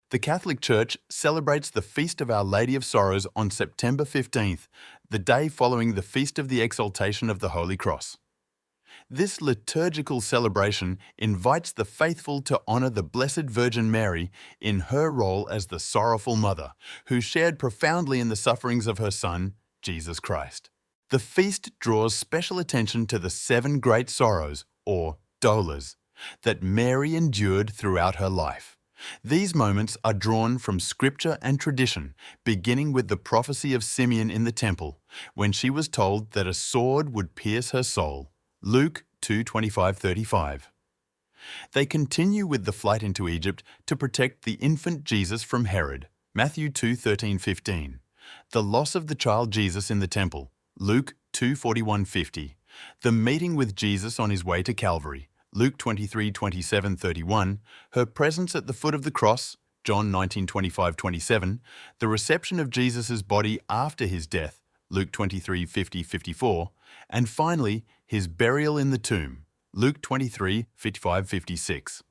The Catholic Church celebrates the Feast of Our Lady of Sorrows on September 15th, the day following the Feast of the Exaltation of the Holy Cross. This liturgical celebration invites the faithful to honour the Blessed Virgin Mary in her role as the sorrowful mother, who shared profoundly in the sufferings of her Son, Jesus Christ. The feast draws special attention to the 7 great sorrows, or dolas, that Mary endured throughout her life. These moments are drawn from scripture and tradition, beginning with the prophecy of Simeon in the temple, when she was told that a sword would pierce her soul. Luke 2:25-35. They continue with the flight into Egypt to protect the infant Jesus from Herod. Matthew 2:13-15. The loss of the child Jesus in the temple. Luke 2:41-50. The meeting with Jesus on his way to Calvary. Luke 23:27-31. Her presence at the foot of the cross. John 19:25-27. The reception of Jesus' body after his death. Luke 23:50-54. And finally, his burial in the tomb. Luke 23:55-56.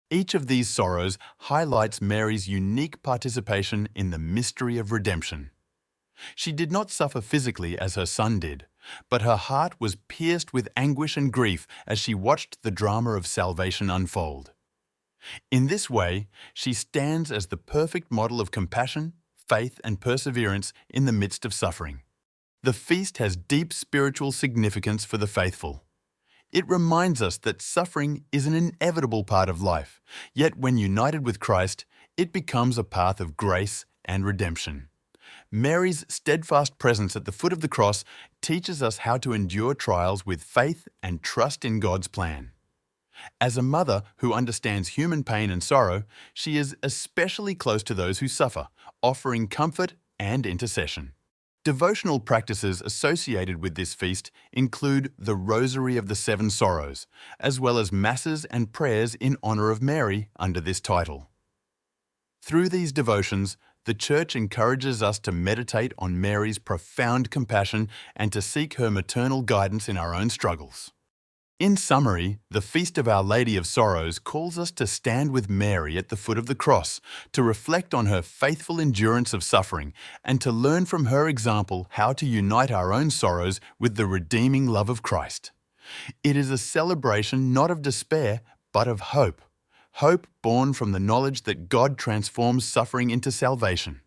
Each of these sorrows highlights Mary's unique participation in the mystery of redemption. She did not suffer physically as her son did, but her heart was pierced with anguish and grief as she watched the drama of salvation unfold. In this way, she stands as the perfect model of compassion, faith, and perseverance in the midst of suffering. The feast has deep spiritual significance for the faithful. It reminds us that suffering is an inevitable part of life, yet when united with Christ, it becomes a path of grace and redemption. Mary's steadfast presence at the foot of the cross teaches us how to endure trials with faith and trust in God's plan. As a mother who understands human pain and sorrow, she is especially close to those who suffer, offering comfort and intercession. Devotional practices associated with this feast include the Rosary of the 7 Sorrows, as well as masses and prayers in honour of Mary under this title. Through these devotions, the Church encourages us to meditate on Mary's profound compassion and to seek her maternal guidance in our own struggles. In summary, the Feast of Our Lady of Sorrows calls us to stand with Mary at the foot of the cross, to reflect on her faithful endurance of suffering, and to learn from her example how to unite our own sorrows with the redeeming love of Christ. It is a celebration not of despair, but of hope. Hope born from the knowledge that God transforms suffering into salvation.